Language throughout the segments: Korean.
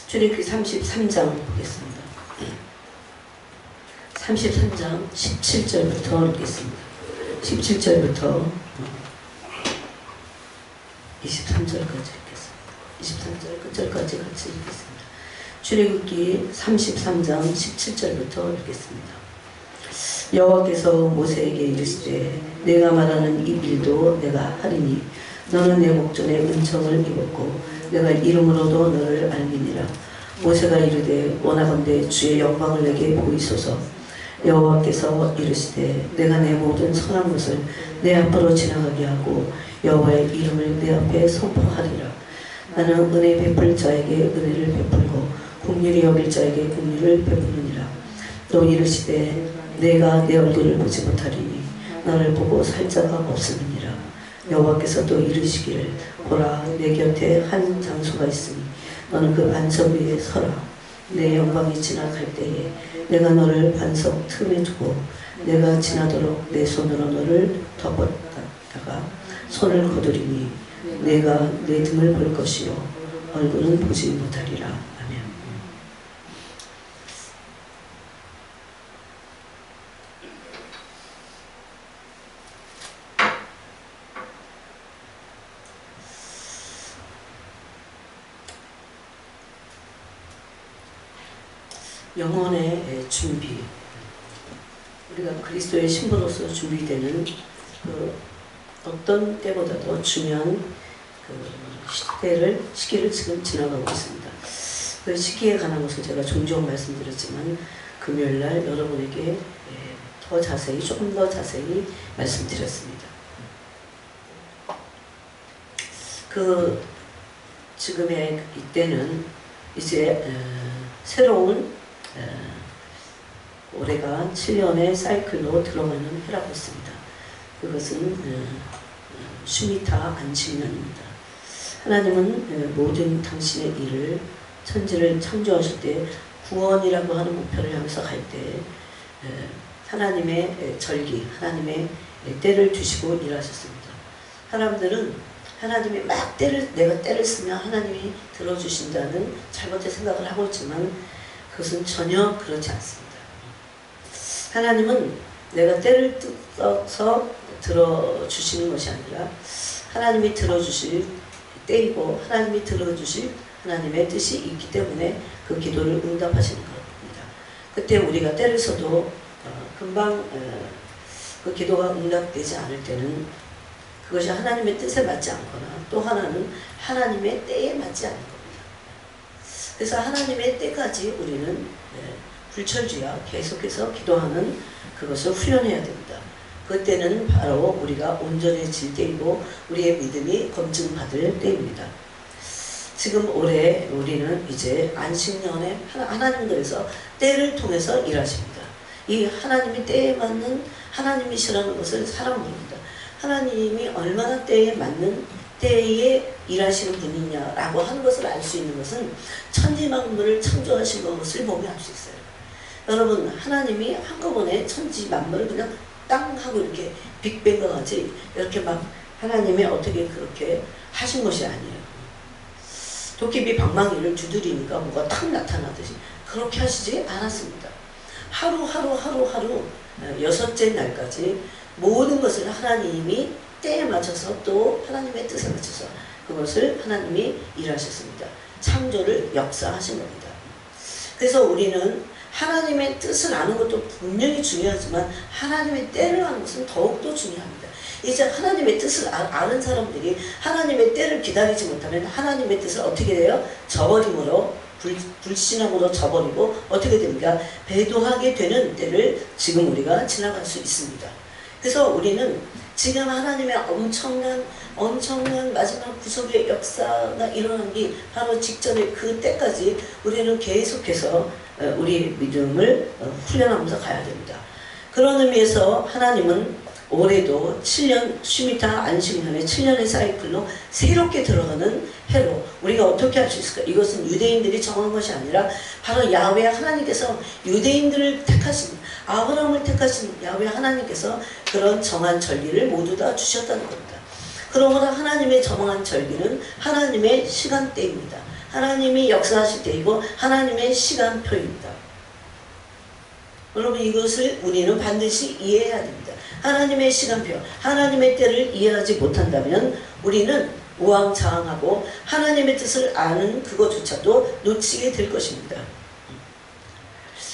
출애굽기 33장 보겠습니다. 33장 17절부터 읽겠습니다. 17절부터 23절까지 읽겠습니다. 23절 끝절까지 같이 읽겠습니다. 출애굽기 33장 17절부터 읽겠습니다. 여호와께서 모세에게 이르시되 내가 말하는 이 일도 내가 하리니 너는 내 목전에 은총을 입었고 내가 이름으로도 너를 알미니라. 모세가 이르되 원하건대 주의 영광을 내게 보이소서. 여호와께서 이르시되 내가 내 모든 선한 것을 내 앞으로 지나가게 하고 여호와의 이름을 내 앞에 선포하리라. 나는 은혜 베풀 자에게 은혜를 베풀고 긍휼히 여길 자에게 긍휼을 베푸느니라. 또 이르시되 내가 내 얼굴을 보지 못하리니 너를 보고 살 자가 없으느니라. 여호와께서 또 이르시기를 보라 내 곁에 한 장소가 있으니 너는 그 반석 위에 서라. 내 영광이 지나갈 때에 내가 너를 반석 틈에 두고 내가 지나도록 내 손으로 너를 덮었다가 손을 거두리니 내가 내 등을 볼 것이요 얼굴은 보지 못하리라. 아멘. 영혼의 준비, 우리가 그리스도의 신부로서 준비되는 그 어떤 때보다도 중요한 그 시기를 지금 지나가고 있습니다. 그 시기에 관한 것을 제가 종종 말씀드렸지만 금요일날 여러분에게 더 자세히, 조금 더 자세히 말씀드렸습니다. 그 지금의 이때는 이제 새로운 올해가 7년의 사이클로 들어가는 해라고 했습니다. 그것은 슈미타 안식년입니다. 하나님은 모든 당신의 일을 천지를 창조하실 때 구원이라고 하는 목표를 향해서 갈 때 하나님의 절기, 하나님의 때를 두시고 일하셨습니다. 사람들은 하나님이 막 내가 때를 쓰면 하나님이 들어주신다는 잘못된 생각을 하고 있지만 그것은 전혀 그렇지 않습니다. 하나님은 내가 때를 뜯어서 들어주시는 것이 아니라 하나님이 들어주실 때이고 하나님이 들어주실 하나님의 뜻이 있기 때문에 그 기도를 응답하시는 겁니다. 그때 우리가 때를 써도 금방 그 기도가 응답되지 않을 때는 그것이 하나님의 뜻에 맞지 않거나 또 하나는 하나님의 때에 맞지 않는 겁니다. 그래서 하나님의 때까지 우리는 불철주야 계속해서 기도하는 그것을 훈련해야 됩니다. 그때는 바로 우리가 온전해질 때이고 우리의 믿음이 검증받을 때입니다. 지금 올해 우리는 이제 안식년에 하나님 그래서 때를 통해서 일하십니다. 이 하나님이 때에 맞는 하나님이시라는 것을 사람 모릅니다. 하나님이 얼마나 때에 맞는 때에 일하시는 분이냐라고 하는 것을 알 수 있는 것은 천지만물을 창조하신 것을 보면 알 수 있어요. 여러분 하나님이 한꺼번에 천지만물을 그냥 땅 하고 이렇게 빅뱅과 같이 이렇게 막 하나님이 어떻게 그렇게 하신 것이 아니에요. 도깨비 방망이를 두드리니까 뭐가 탁 나타나듯이 그렇게 하시지 않았습니다. 하루 여섯째 날까지 모든 것을 하나님이 때에 맞춰서 또 하나님의 뜻에 맞춰서 그것을 하나님이 일하셨습니다. 창조를 역사하신 겁니다. 그래서 우리는 하나님의 뜻을 아는 것도 분명히 중요하지만 하나님의 때를 아는 것은 더욱더 중요합니다. 이제 하나님의 뜻을 아는 사람들이 하나님의 때를 기다리지 못하면 하나님의 뜻을 어떻게 돼요? 저버림으로 불신앙으로 저버리고 어떻게 됩니까? 배도하게 되는 때를 지금 우리가 지나갈 수 있습니다. 그래서 우리는 지금 하나님의 엄청난 마지막 구속의 역사가 일어나기 바로 직전에 그 때까지 우리는 계속해서 우리의 믿음을 훈련하면서 가야 됩니다. 그런 의미에서 하나님은 올해도 7년 슈미타 안식년의 7년의 사이클로 새롭게 들어가는 해로 우리가 어떻게 할 수 있을까? 이것은 유대인들이 정한 것이 아니라 바로 야훼 하나님께서 유대인들을 택하신 아브라함을 택하신 야훼 하나님께서 그런 정한 절기를 모두 다 주셨다는 겁니다. 그러므로 하나님의 정한 절기는 하나님의 시간대입니다. 하나님이 역사하실 때이고 하나님의 시간표입니다. 여러분 이것을 우리는 반드시 이해해야 됩니다. 하나님의 시간표, 하나님의 때를 이해하지 못한다면 우리는 우왕좌왕하고 하나님의 뜻을 아는 그것조차도 놓치게 될 것입니다.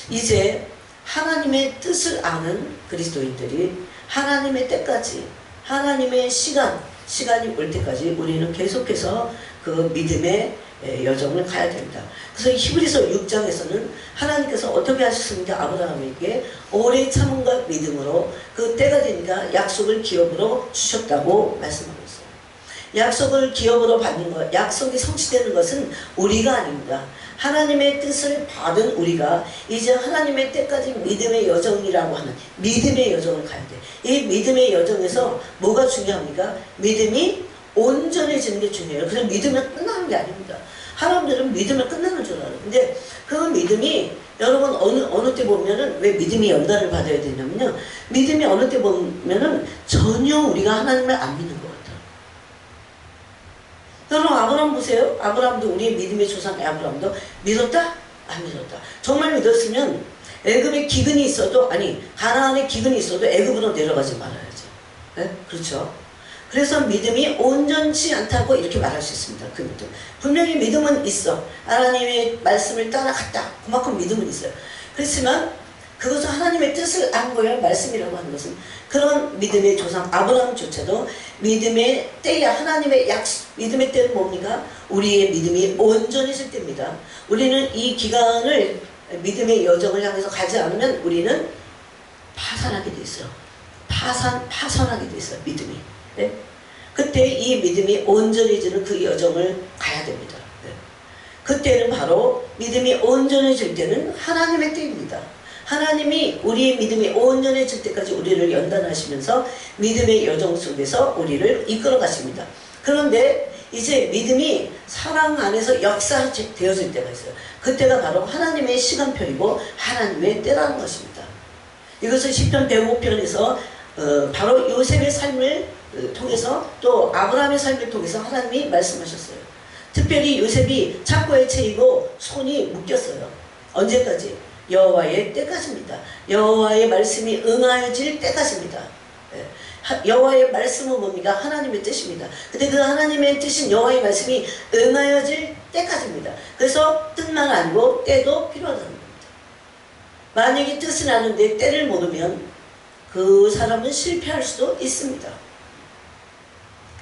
이제 하나님의 뜻을 아는 그리스도인들이 하나님의 때까지, 하나님의 시간이 올 때까지 우리는 계속해서 그 믿음의 여정을 가야 됩니다. 그래서 히브리서 6장에서는 하나님께서 어떻게 하셨습니까? 아브라함에게 오래 참음과 믿음으로 그 때가 되니까 약속을 기업으로 주셨다고 말씀하고 있어요. 약속을 기업으로 받는 것, 약속이 성취되는 것은 우리가 아닙니다. 하나님의 뜻을 받은 우리가 이제 하나님의 때까지 믿음의 여정이라고 하는 믿음의 여정을 가야 돼. 이 믿음의 여정에서 뭐가 중요합니까? 믿음이 온전해지는 게 중요해요. 그래서 믿으면 끝나는 게 아닙니다. 사람들은 믿으면 끝나는 줄 알아요. 근데 그 믿음이 여러분 어느 때 보면은 왜 믿음이 연단을 받아야 되냐면요. 믿음이 어느 때 보면은 전혀 우리가 하나님을 안 믿는 것 같아요. 여러분 아브라함 보세요. 아브라함도 우리의 믿음의 조상 아브라함도 믿었다? 안 믿었다. 정말 믿었으면 애굽에 기근이 있어도 가나안에 기근이 있어도 애굽으로 내려가지 말아야죠. 네? 그렇죠. 그래서 믿음이 온전치 않다고 이렇게 말할 수 있습니다. 그 믿음. 분명히 믿음은 있어. 하나님의 말씀을 따라갔다. 그만큼 믿음은 있어요. 그렇지만 그것은 하나님의 뜻을 안 거예요. 말씀이라고 하는 것은. 그런 믿음의 조상 아브라함조차도 믿음의 때야 하나님의 믿음의 때는 뭡니까? 우리의 믿음이 온전해질 때입니다. 우리는 이 기간을 믿음의 여정을 향해서 가지 않으면 우리는 파산하게 돼 있어요. 파산하게 돼 있어요. 믿음이. 네? 그때 이 믿음이 온전해지는 그 여정을 가야 됩니다. 네. 그때는 바로 믿음이 온전해질 때는 하나님의 때입니다. 하나님이 우리의 믿음이 온전해질 때까지 우리를 연단하시면서 믿음의 여정 속에서 우리를 이끌어 가십니다. 그런데 이제 믿음이 사랑 안에서 역사되어질 때가 있어요. 그때가 바로 하나님의 시간표이고 하나님의 때라는 것입니다. 이것을 시편 105편에서 바로 요셉의 삶을 통해서 또 아브라함의 삶을 통해서 하나님이 말씀하셨어요. 특별히 요셉이 착고에 채이고 손이 묶였어요. 언제까지? 여호와의 때까지입니다. 여호와의 말씀이 응하여질 때까지입니다. 여호와의 말씀은 뭡니까? 하나님의 뜻입니다. 근데 그 하나님의 뜻인 여호와의 말씀이 응하여질 때까지입니다. 그래서 뜻만 아니고 때도 필요하다는 겁니다. 만약에 뜻은 아는데 때를 모르면 그 사람은 실패할 수도 있습니다.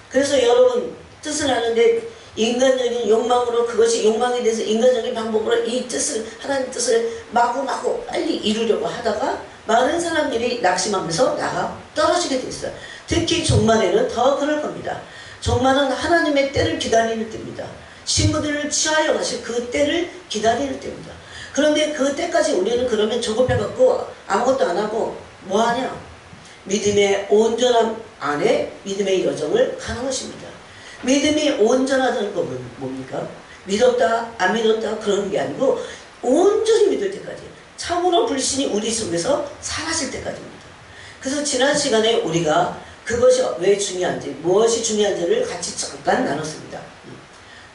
그래서 여러분 뜻은 아는데 인간적인 욕망으로 그것이 욕망에 대해서 인간적인 방법으로 이 뜻을 하나님 뜻을 마구 빨리 이루려고 하다가 많은 사람들이 낙심하면서 나가 떨어지게 됐어요. 특히 종말에는 더 그럴 겁니다. 종말은 하나님의 때를 기다리는 때입니다. 신부들을 취하여 가실 그 때를 기다리는 때입니다. 그런데 그 때까지 우리는 그러면 조급해갖고 아무것도 안 하고 뭐하냐? 믿음의 온전함 안에 믿음의 여정을 가는 것입니다. 믿음이 온전하다는 건 뭡니까? 믿었다 안 믿었다 그런 게 아니고 온전히 믿을 때까지 참으로 불신이 우리 속에서 사라질 때까지입니다. 그래서 지난 시간에 우리가 그것이 왜 중요한지 무엇이 중요한지를 같이 잠깐 나눴습니다.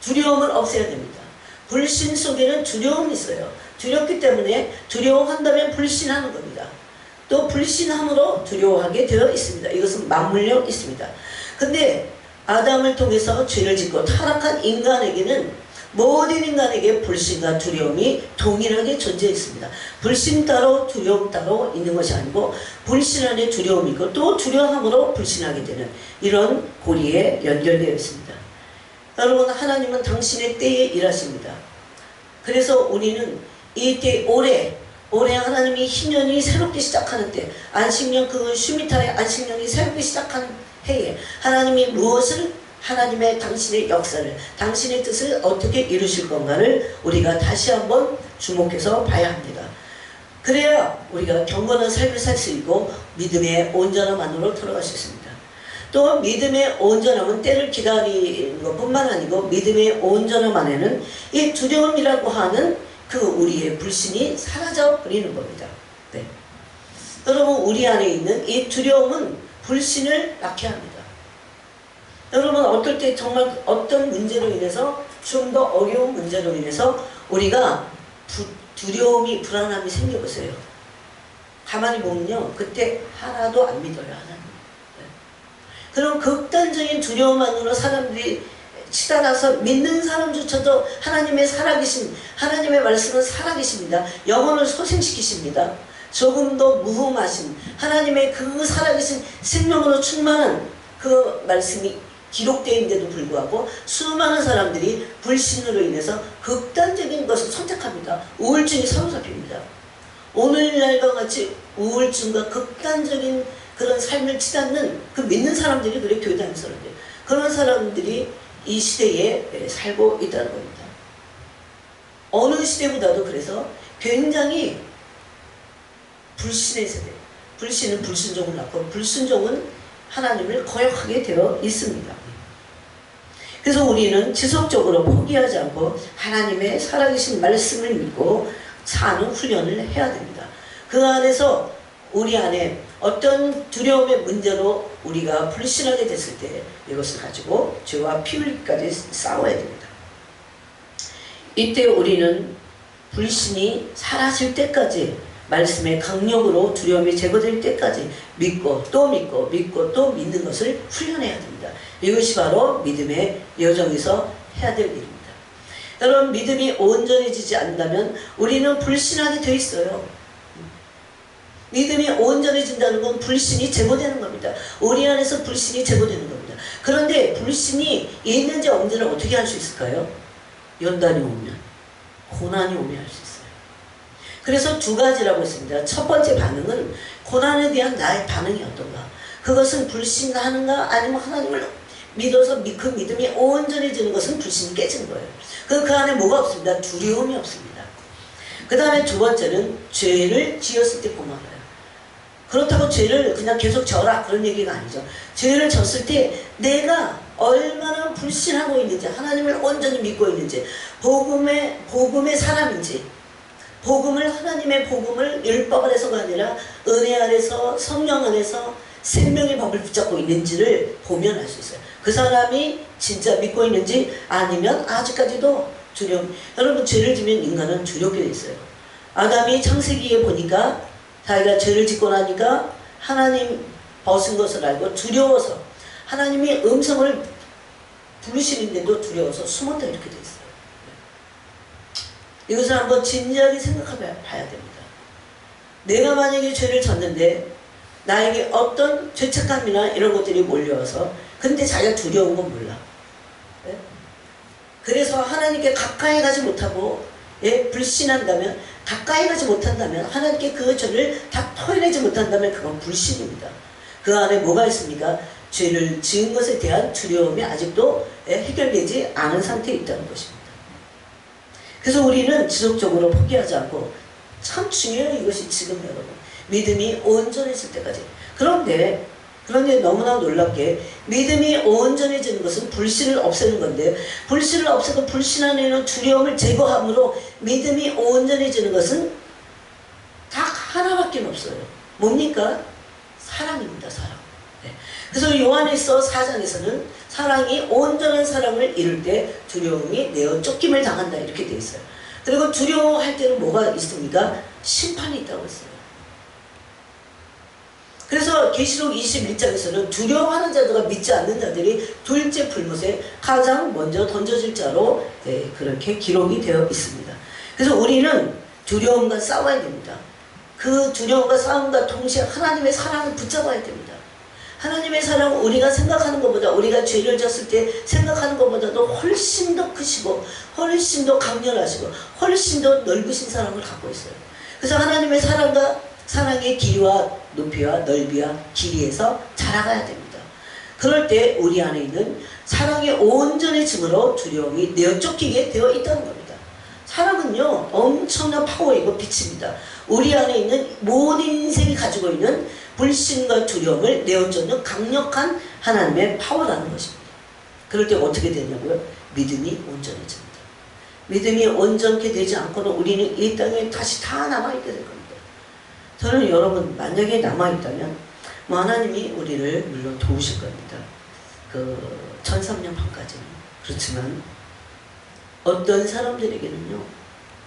두려움을 없애야 됩니다. 불신 속에는 두려움이 있어요. 두렵기 때문에 두려워한다면 불신하는 겁니다. 또 불신함으로 두려워하게 되어 있습니다. 이것은 맞물려 있습니다. 근데 아담을 통해서 죄를 짓고 타락한 인간에게는 모든 인간에게 불신과 두려움이 동일하게 존재했습니다. 불신 따로 두려움 따로 있는 것이 아니고 불신 안에 두려움이 있고 또 두려움으로 불신하게 되는 이런 고리에 연결되어 있습니다. 여러분 하나님은 당신의 때에 일하십니다. 그래서 우리는 이 때 올해 하나님이 희년이 새롭게 시작하는 때 안식년 그 슈미타의 안식년이 새롭게 시작하는 해에 하나님이 무엇을 하나님의 당신의 역사를 당신의 뜻을 어떻게 이루실 건가를 우리가 다시 한번 주목해서 봐야 합니다. 그래야 우리가 경건한 삶을 살 수 있고 믿음의 온전함 안으로 들어갈 수 있습니다. 또 믿음의 온전함은 때를 기다리는 것뿐만 아니고 믿음의 온전함 안에는 이 두려움이라고 하는 그 우리의 불신이 사라져 버리는 겁니다. 네. 여러분 우리 안에 있는 이 두려움은 불신을 낳게 합니다. 여러분 어떨 때 정말 어떤 문제로 인해서 좀 더 어려운 문제로 인해서 우리가 두려움이 불안함이 생겨보세요. 가만히 보면요, 그때 하나도 안 믿어요. 하나님. 그런 극단적인 두려움만으로 사람들이 치달아서 믿는 사람조차도 하나님의 살아계신 하나님의 말씀은 살아계십니다. 영혼을 소생시키십니다. 조금 더 무흠하신 하나님의 그 살아계신 생명으로 충만한 그 말씀이 기록되어 있는데도 불구하고 수많은 사람들이 불신으로 인해서 극단적인 것을 선택합니다. 우울증이 사로잡힙니다. 오늘날과 같이 우울증과 극단적인 그런 삶을 치닫는 그 믿는 사람들이 그래 교회 다니는 사람들, 그런 사람들이 이 시대에 살고 있다는 겁니다. 어느 시대보다도 그래서 굉장히 불신의 세대, 불신은 불순종을 낳고 불순종은 하나님을 거역하게 되어 있습니다. 그래서 우리는 지속적으로 포기하지 않고 하나님의 살아계신 말씀을 믿고 사는 훈련을 해야 됩니다. 그 안에서 우리 안에 어떤 두려움의 문제로 우리가 불신하게 됐을 때 이것을 가지고 죄와 피 흘리기까지 싸워야 됩니다. 이때 우리는 불신이 사라질 때까지 말씀의 강력으로 두려움이 제거될 때까지 믿고 또 믿고 믿고 또 믿는 것을 훈련해야 됩니다. 이것이 바로 믿음의 여정에서 해야 될 일입니다. 여러분, 믿음이 온전해지지 않는다면 우리는 불신하게 돼 있어요. 믿음이 온전해진다는 건 불신이 제거되는 겁니다. 우리 안에서 불신이 제거되는 겁니다. 그런데 불신이 있는지 없는지를 어떻게 알 수 있을까요? 연단이 오면, 고난이 오면 알 수 있어요. 그래서 두 가지라고 했습니다. 첫 번째 반응은 고난에 대한 나의 반응이 어떤가. 그것은 불신하는가 아니면 하나님을 믿어서 그 믿음이 온전해지는 것은 불신이 깨지는 거예요. 그 안에 뭐가 없습니다. 두려움이 없습니다. 그 다음에 두 번째는 죄를 지었을 때 고마워요. 그렇다고 죄를 그냥 계속 져라 그런 얘기가 아니죠. 죄를 졌을 때 내가 얼마나 불신하고 있는지, 하나님을 온전히 믿고 있는지, 복음의 사람인지, 하나님의 복음을 율법 안에서가 아니라 은혜 안에서, 성령 안에서 생명의 법을 붙잡고 있는지를 보면 알 수 있어요. 그 사람이 진짜 믿고 있는지 아니면 아직까지도 두려움. 여러분, 죄를 지면 인간은 두렵게 돼 있어요. 아담이 창세기에 보니까 자기가 죄를 짓고 나니까 하나님 벗은 것을 알고 두려워서 하나님이 음성을 부르시는데도 두려워서 숨었다 이렇게 돼 있어요. 이것을 한번 진지하게 생각해 봐야 됩니다. 내가 만약에 죄를 졌는데 나에게 어떤 죄책감이나 이런 것들이 몰려와서 근데 자기가 두려운 건 몰라. 예? 그래서 하나님께 가까이 가지 못하고 불신한다면, 가까이 가지 못한다면, 하나님께 그 죄를 다 토해내지 못한다면 그건 불신입니다. 그 안에 뭐가 있습니까? 죄를 지은 것에 대한 두려움이 아직도 해결되지 않은 상태에 있다는 것입니다. 그래서 우리는 지속적으로 포기하지 않고, 참 중요해요. 이것이 지금 여러분, 믿음이 온전해질 때까지. 그런데 너무나 놀랍게 믿음이 온전해지는 것은 불신을 없애는 건데, 불신을 없애고 불신 안에 있는 두려움을 제거함으로 믿음이 온전해지는 것은 딱 하나밖에 없어요. 뭡니까? 사랑입니다. 사랑. 네. 그래서 요한일서 4장에서는 사랑이 온전한 사랑을 이룰 때 두려움이 내어 쫓김을 당한다 이렇게 되어 있어요. 그리고 두려워할 때는 뭐가 있습니까? 심판이 있다고 했어요. 그래서 계시록 21장에서는 두려워하는 자들과 믿지 않는 자들이 둘째 불못에 가장 먼저 던져질 자로 그렇게 기록이 되어 있습니다. 그래서 우리는 두려움과 싸워야 됩니다. 그 두려움과 싸움과 동시에 하나님의 사랑을 붙잡아야 됩니다. 하나님의 사랑은 우리가 생각하는 것보다, 우리가 죄를 졌을 때 생각하는 것보다도 훨씬 더 크시고 훨씬 더 강렬하시고 훨씬 더 넓으신 사랑을 갖고 있어요. 그래서 하나님의 사랑의 길이와 높이와 넓이와 길이에서 자라가야 됩니다. 그럴 때 우리 안에 있는 사랑의 온전해짐으로 두려움이 내어 쫓기게 되어 있다는 겁니다. 사랑은요, 엄청난 파워이고 빛입니다. 우리 안에 있는 모든 인생이 가지고 있는 불신과 두려움을 내어 쫓는 강력한 하나님의 파워라는 것입니다. 그럴 때 어떻게 되냐고요? 믿음이 온전해집니다. 믿음이 온전케 되지 않고는 우리는 이 땅에 다시 다 남아있게 될 겁니다. 저는 여러분, 만약에 남아있다면 하나님이 우리를 물론 도우실 겁니다. 그 1300년까지는. 그렇지만 어떤 사람들에게는요,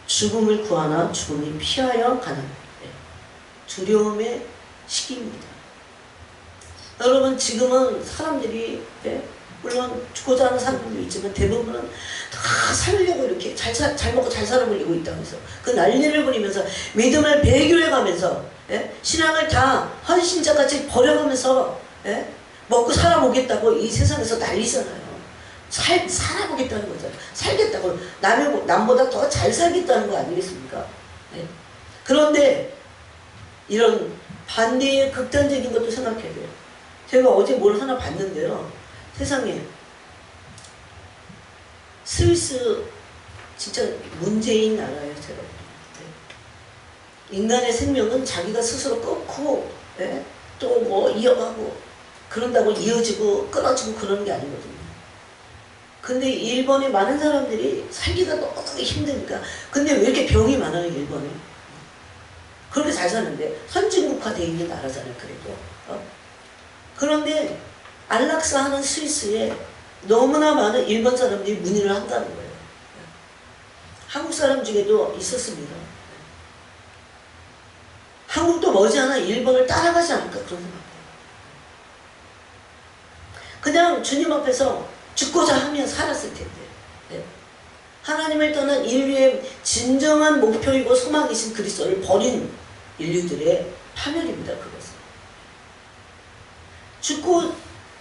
죽음을 구하나 죽음이 피하여 가는 두려움의 시기입니다. 여러분, 지금은 사람들이 물론 죽고자 하는 사람들도 있지만 대부분은 다 살려고 이렇게 잘 먹고 잘 살아보려고 있다면서 그 난리를 부리면서 믿음을 배교해가면서 신앙을 다 헌신자같이 버려가면서 먹고 살아보겠다고 이 세상에서 난리잖아요. 살아보겠다는 거죠. 살겠다고. 남보다 더 잘 살겠다는 거 아니겠습니까? 그런데 이런 반대의 극단적인 것도 생각해야 돼요. 제가 어제 뭘 하나 봤는데요. 세상에 스위스 진짜 문제인 나라예요. 제가 인간의 생명은 자기가 스스로 끊고 또 뭐 이어가고 그런다고 이어지고 끊어지고 그러는 게 아니거든요. 근데 일본의 많은 사람들이 살기가 너무 힘드니까. 근데 왜 이렇게 병이 많아요, 일본에? 그렇게 잘 사는데 선진국화되어 있는 나라잖아요, 그래도. 그런데 안락사 하는 스위스에 너무나 많은 일본 사람들이 문의를 한다는 거예요. 한국 사람 중에도 있었습니다. 한국도 머지않아 일본을 따라가지 않을까 그런 생각이에요. 그냥 주님 앞에서 죽고자 하면 살았을 텐데 하나님을 떠난 인류의 진정한 목표이고 소망이신 그리스도를 버린 인류들의 파멸입니다. 그것은.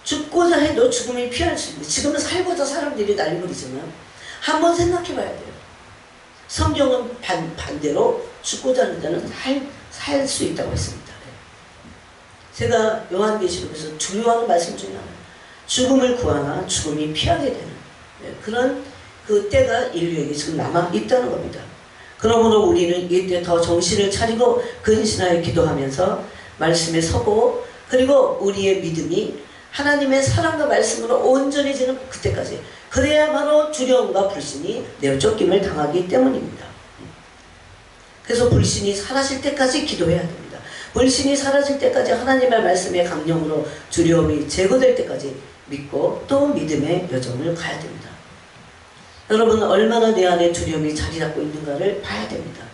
죽고자 해도 죽음을 피할 수 있는, 지금은 살고자 사람들이 난리부리지만 한번 생각해 봐야 돼요. 성경은 반대로 죽고자 하는 자는 살 수 있다고 했습니다. 제가 요한계시록에서 두려워하는 말씀 중에 하나, 죽음을 구하나 죽음이 피하게 되는 그런 그 때가 인류에게 지금 남아있다는 겁니다. 그러므로 우리는 이때 더 정신을 차리고 근신하여 기도하면서 말씀에 서고, 그리고 우리의 믿음이 하나님의 사랑과 말씀으로 온전해지는 그때까지, 그래야 바로 두려움과 불신이 내어 쫓김을 당하기 때문입니다. 그래서 불신이 사라질 때까지 기도해야 됩니다. 불신이 사라질 때까지 하나님의 말씀의 강령으로 두려움이 제거될 때까지 믿고 또 믿음의 여정을 가야 됩니다. 여러분, 얼마나 내 안에 두려움이 자리 잡고 있는가를 봐야 됩니다.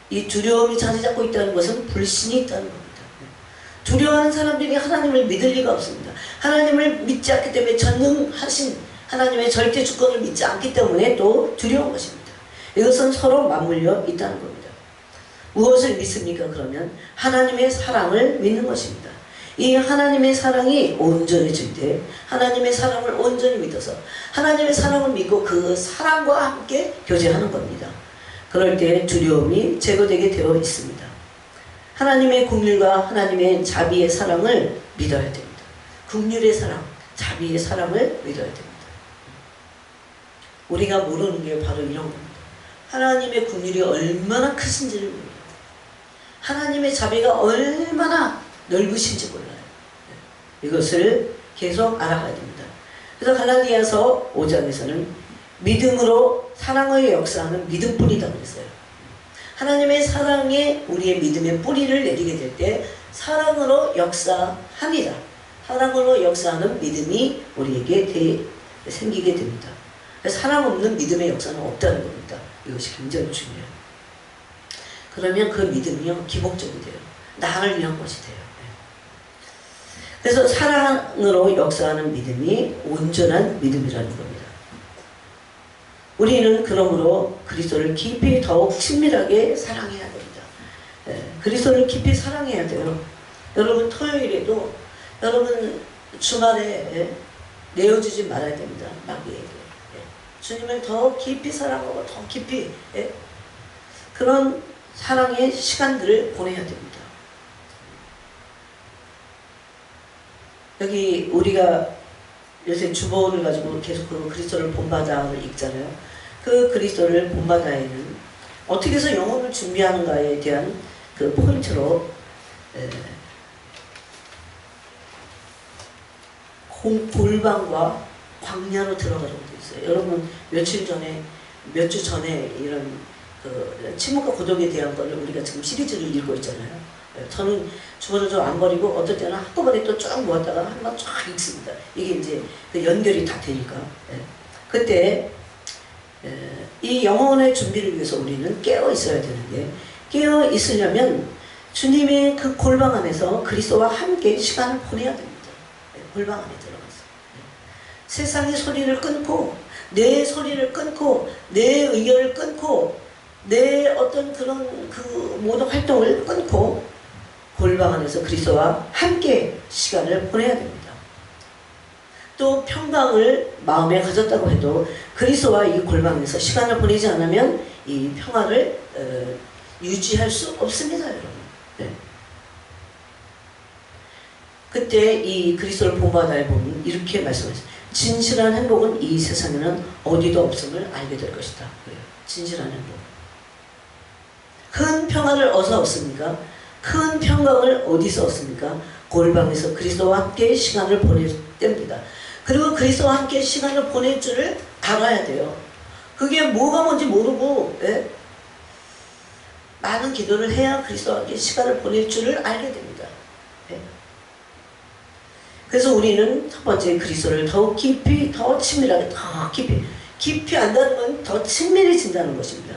이 두려움이 자리 잡고 있다는 것은 불신이 있다는 겁니다. 두려워하는 사람들이 하나님을 믿을 리가 없습니다. 하나님을 믿지 않기 때문에 전능하신 하나님의 절대 주권을 믿지 않기 때문에 또 두려운 것입니다. 이것은 서로 맞물려 있다는 겁니다. 무엇을 믿습니까? 그러면 하나님의 사랑을 믿는 것입니다. 이 하나님의 사랑이 온전해질 때 하나님의 사랑을 온전히 믿어서 하나님의 사랑을 믿고 그 사랑과 함께 교제하는 겁니다. 그럴 때 두려움이 제거되게 되어 있습니다. 하나님의 긍휼과 하나님의 자비의 사랑을 믿어야 됩니다. 긍휼의 사랑, 자비의 사랑을 믿어야 됩니다. 우리가 모르는 게 바로 이런 겁니다. 하나님의 긍휼이 얼마나 크신지를 몰라요. 하나님의 자비가 얼마나 넓으신지 몰라요. 이것을 계속 알아가야 됩니다. 그래서 갈라디아서 5장에서는 믿음으로 사랑의 역사하는 믿음 뿌리다 그랬어요. 하나님의 사랑에 우리의 믿음의 뿌리를 내리게 될 때 사랑으로 역사합니다. 사랑으로 역사하는 믿음이 우리에게 생기게 됩니다. 사랑 없는 믿음의 역사는 없다는 겁니다. 이것이 굉장히 중요해요. 그러면 그 믿음이요, 기복적이 돼요. 나를 위한 것이 돼요. 그래서 사랑으로 역사하는 믿음이 온전한 믿음이라는 겁니다. 우리는 그러므로 그리스도를 깊이 더욱 친밀하게 사랑해야 됩니다. 그리스도를 깊이 사랑해야 돼요. 여러분, 토요일에도 여러분 주말에 내어주지 말아야 됩니다. 마귀에게. 주님을 더 깊이 사랑하고 더 깊이 그런 사랑의 시간들을 보내야 됩니다. 여기 우리가 요새 주보를 가지고 계속 그 그리스도를 본받아를 읽잖아요. 그 그리스도를 본받아에는 어떻게 해서 영혼을 준비하는가에 대한 그 포인트로 골방과 광야로 들어가라고 되어 있어요. 여러분, 몇 주 전에 이런 그 침묵과 고독에 대한 거를 우리가 지금 시리즈를 읽고 있잖아요. 저는 주보를 좀 안 버리고 어떨 때는 한꺼번에 또 쭉 모았다가 한 번 쫙 읽습니다. 이게 이제 그 연결이 다 되니까. 그때 이 영혼의 준비를 위해서 우리는 깨어 있어야 되는데, 깨어 있으려면 주님의 그 골방 안에서 그리스도와 함께 시간을 보내야 됩니다. 골방 안에 들어가서 세상의 소리를 끊고, 내 소리를 끊고, 내 의견을 끊고, 내 어떤 그런 그 모든 활동을 끊고 골방 안에서 그리스도와 함께 시간을 보내야 됩니다. 또 평강을 마음에 가졌다고 해도 그리스도와 이 골방에서 시간을 보내지 않으면 이 평화를 유지할 수 없습니다, 여러분. 네. 그때 이 그리스도를 본받아야 보면 이렇게 말씀하셨어요. 진실한 행복은 이 세상에는 어디도 없음을 알게 될 것이다. 그래요. 진실한 행복. 큰 평화를 어디서 얻습니까? 큰 평강을 어디서 얻습니까? 골방에서 그리스도와 함께 시간을 보낼 때입니다. 그리고 그리스도와 함께 시간을 보낼 줄을 알아야 돼요. 그게 뭐가 뭔지 모르고 많은 기도를 해야 그리스도와 함께 시간을 보낼 줄을 알게 됩니다. 그래서 우리는 첫 번째 그리스도를 더욱 깊이, 더 친밀하게, 더 깊이 안다는 건 더 친밀해진다는 것입니다.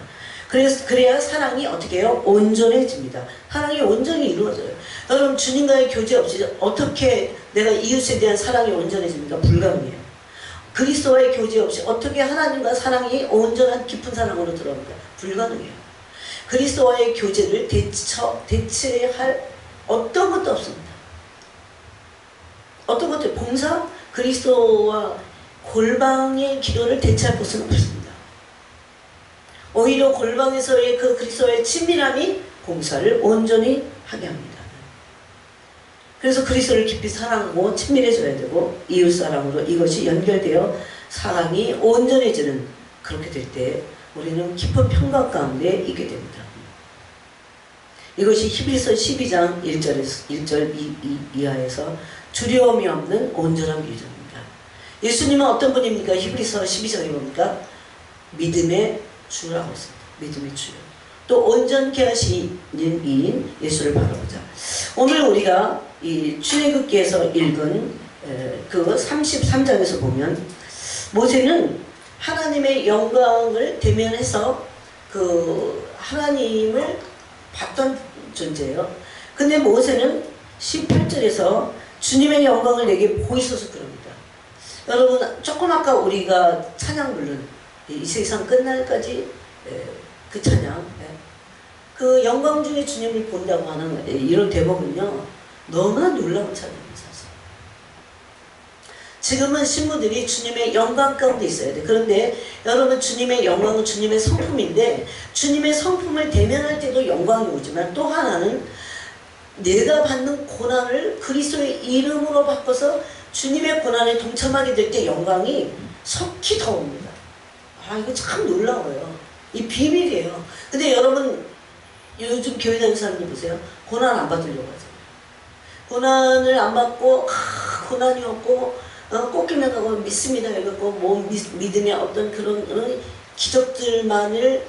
그래야 사랑이 어떻게 해요? 온전해집니다. 사랑이 온전히 이루어져요. 여러분, 주님과의 교제 없이 어떻게 내가 이웃에 대한 사랑이 온전해집니까? 불가능해요. 그리스도와의 교제 없이 어떻게 하나님과 사랑이 온전한 깊은 사랑으로 들어옵니까? 불가능해요. 그리스도와의 교제를 대체할 어떤 것도 없습니다. 어떤 것들, 봉사, 그리스도와 골방의 기도를 대체할 것은 없습니다. 오히려 골방에서의 그 그리스도의 친밀함이 봉사를 온전히 하게 합니다. 그래서 그리스도를 깊이 사랑하고 친밀해져야 되고 이웃사랑으로 이것이 연결되어 사랑이 온전해지는, 그렇게 될 때 우리는 깊은 평강 가운데 있게 됩니다. 이것이 히브리서 12장 1절 이하에서 두려움이 없는 온전한 믿음입니다. 예수님은 어떤 분입니까? 히브리서 12장에 뭡니까? 믿음의 주라고 했습니다. 믿음의 주요. 또 온전케 하시는 이인 예수를 바라보자. 오늘 우리가 이 출애굽기에서 읽은 그 33장에서 보면 모세는 하나님의 영광을 대면해서 그 하나님을 봤던 존재예요. 근데 모세는 18절에서 주님의 영광을 내게 보이셔서 그럽니다. 여러분, 조금 아까 우리가 찬양 부른 이 세상 끝날까지 그 찬양, 그 영광 중에 주님을 본다고 하는 이런 대목은요, 너무나 놀라운 찬양입니다. 지금은 신부들이 주님의 영광 가운데 있어야 돼. 그런데 여러분, 주님의 영광은 주님의 성품인데, 주님의 성품을 대면할 때도 영광이 오지만 또 하나는 내가 받는 고난을 그리스도의 이름으로 바꿔서 주님의 고난에 동참하게 될 때 영광이 속히 더 옵니다. 아, 이거 참 놀라워요. 이 비밀이에요. 근데 여러분, 요즘 교회 다니는 사람들 보세요. 고난 안 받으려고 하잖아요. 고난을 안 받고 고난이 없고 꽃길만 가고 믿습니다 이러고 뭐 믿음의 어떤 그런 기적들만을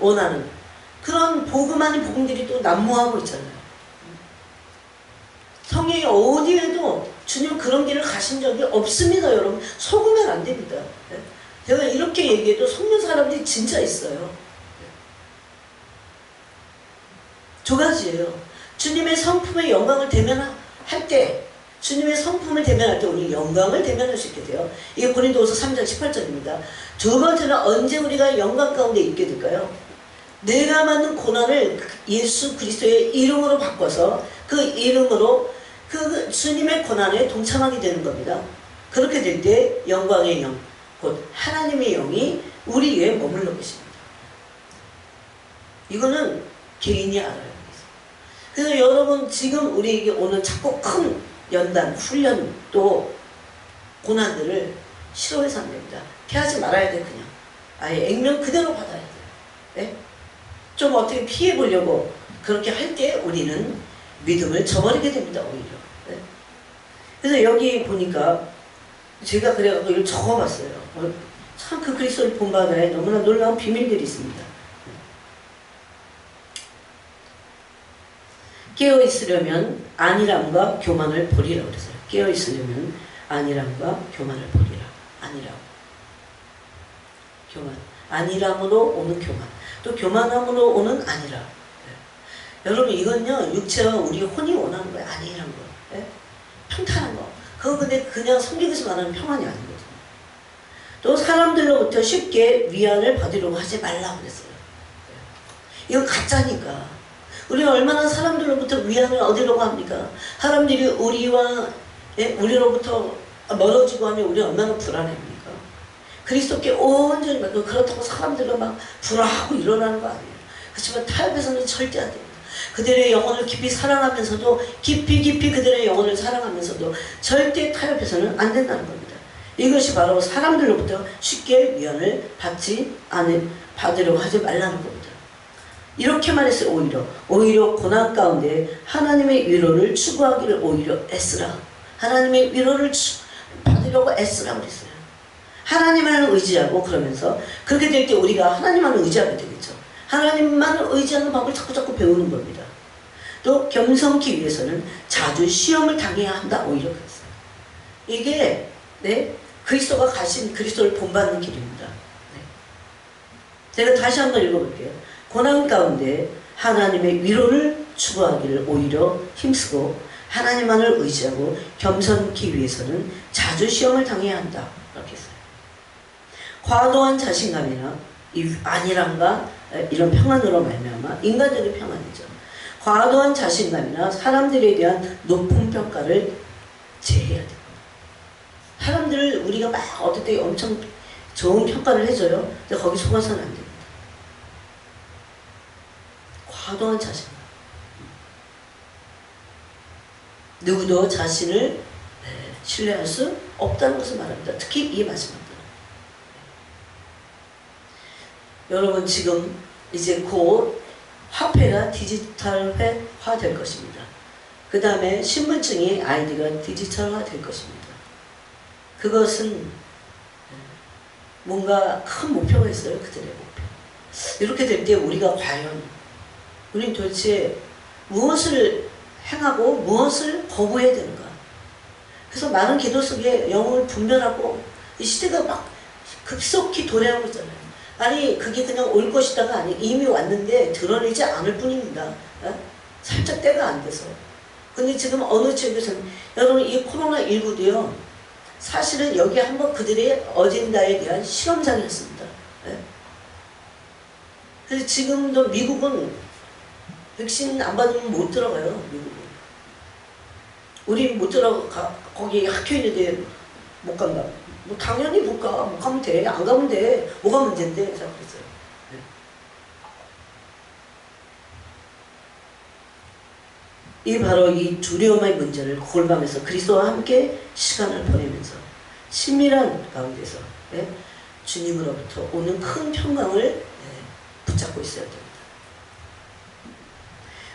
원하는 그런 복음 아닌 복음들이 또 난무하고 있잖아요. 성경이 어디에도 주님 그런 길을 가신 적이 없습니다. 여러분, 속으면 안 됩니다. 제가 이렇게 얘기해도 속는 사람들이 진짜 있어요. 두 가지예요. 주님의 성품의 영광을 대면할 때, 주님의 성품을 대면할 때 우리 영광을 대면할 수 있게 돼요. 이게 고린도후서 3장 18절입니다. 두 번째는 언제 우리가 영광 가운데 있게 될까요? 내가 받는 고난을 예수 그리스도의 이름으로 바꿔서 그 이름으로 그 주님의 고난에 동참하게 되는 겁니다. 그렇게 될 때 영광의 영, 곧 하나님의 영이 우리 위에 머물러 계십니다. 이거는 개인이 알아요. 그래서 여러분, 지금 우리에게 오는 자꾸 큰 연단, 훈련, 또 고난들을 싫어해서 안 됩니다. 피하지 말아야 돼. 그냥 아예 액면 그대로 받아야 돼요. 네? 좀 어떻게 피해 보려고 그렇게 할 때 우리는 믿음을 저버리게 됩니다. 오히려. 네? 그래서 여기 보니까 제가 그래가지고 이걸 적어봤어요. 참 그 그리스도를 본받아야 너무나 놀라운 비밀들이 있습니다. 깨어있으려면 안일함과 교만을 버리라고 그랬어요. 깨어있으려면 안일함과 교만을 버리라. 안일함, 교만. 안일함으로 오는 교만, 또 교만함으로 오는 안일함. 여러분 이건요 육체와 우리 혼이 원하는 거예요. 안일한 거, 평탄한 거. 그거 근데 그냥 성경에서 말하는 평안이 아니거든요. 또 사람들로부터 쉽게 위안을 받으려고 하지 말라고 그랬어요. 이건 가짜니까. 우리가 얼마나 사람들로부터 위안을 얻으려고 합니까? 사람들이 우리로부터 멀어지고 하면 우리 얼마나 불안합니까? 그리스도께 온전히 받고 그렇다고 사람들은 막 불화하고 일어나는 거 아니에요. 그렇지만 타협해서는 절대 안 됩니다. 그들의 영혼을 깊이 사랑하면서도 깊이 그들의 영혼을 사랑하면서도 절대 타협해서는 안 된다는 겁니다. 이것이 바로 사람들로부터 쉽게 위안을 받으려고 하지 말라는 겁니다. 이렇게 말했어요. 오히려 고난 가운데 하나님의 위로를 추구하기를 오히려 애쓰라. 하나님의 위로를 받으려고 애쓰라고 그랬어요. 하나님만을 의지하고 그러면서 그렇게 될 때 우리가 하나님만을 의지하게 되겠죠. 하나님만을 의지하는 법을 자꾸 배우는 겁니다. 또 겸손기 위해서는 자주 시험을 당해야 한다. 오히려 그랬어요. 이게 그리스도가 가신 그리스도를 본받는 길입니다. 제가 다시 한번 읽어볼게요. 고난 가운데 하나님의 위로를 추구하기를 오히려 힘쓰고 하나님만을 의지하고 겸손기 위해서는 자주 시험을 당해야 한다. 이렇게 했어요. 과도한 자신감이나 이 안일함과 이런 평안으로 말미암아 인간적인 평안이죠. 과도한 자신감이나 사람들에 대한 높은 평가를 제해야 돼요. 사람들을 우리가 막 어떨 때 엄청 좋은 평가를 해줘요. 근데 거기 속아서는 안 됩니다. 과도한 자신감. 누구도 자신을 신뢰할 수 없다는 것을 말합니다. 특히 이 마지막 때. 여러분 지금 이제 곧 화폐가 디지털화 될 것입니다. 그 다음에 신분증의 아이디가 디지털화 될 것입니다. 그것은 뭔가 큰 목표가 있어요. 그들의 목표. 이렇게 될 때 우리가 과연 우리는 도대체 무엇을 행하고 무엇을 거부해야 되는가. 그래서 많은 기도 속에 영을 분별하고 이 시대가 막 급속히 도래하고 있잖아요. 아니 그게 그냥 올 것이다가 아니 이미 왔는데 드러내지 않을 뿐입니다. 살짝 때가 안 돼서. 근데 지금 어느 지역에서는 여러분 이 코로나19도요. 사실은 여기 한번 그들의 어젠다에 대한 실험장이었습니다. 그래서 지금도 미국은 백신 안 받으면 못 들어가요. 미국은. 우리 못 들어가. 거기 학교 있는데 못 간다. 뭐 당연히 못 가. 못 가면 돼. 안 가면 돼. 뭐가 문제인데? 제가 그랬어요. 이 바로 이 두려움의 문제를 골방에서 그리스도와 함께 시간을 보내면서 친밀한 가운데서 주님으로부터 오는 큰 평강을 붙잡고 있어야 됩니다.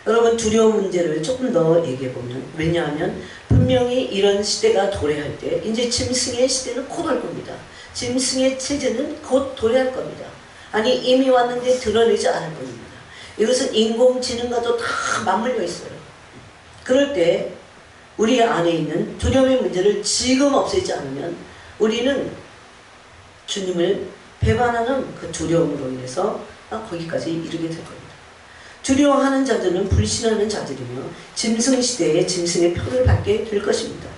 여러분 두려움 문제를 조금 더 얘기해보면 왜냐하면 분명히 이런 시대가 도래할 때 이제 짐승의 시대는 곧 올 겁니다. 짐승의 체제는 곧 도래할 겁니다. 아니 이미 왔는데 드러내지 않을 겁니다. 이것은 인공지능과도 다 맞물려 있어요. 그럴 때 우리 안에 있는 두려움의 문제를 지금 없애지 않으면 우리는 주님을 배반하는 그 두려움으로 인해서 거기까지 이르게 될 겁니다. 두려워하는 자들은 불신하는 자들이며 짐승시대에 짐승의 표를 받게 될 것입니다.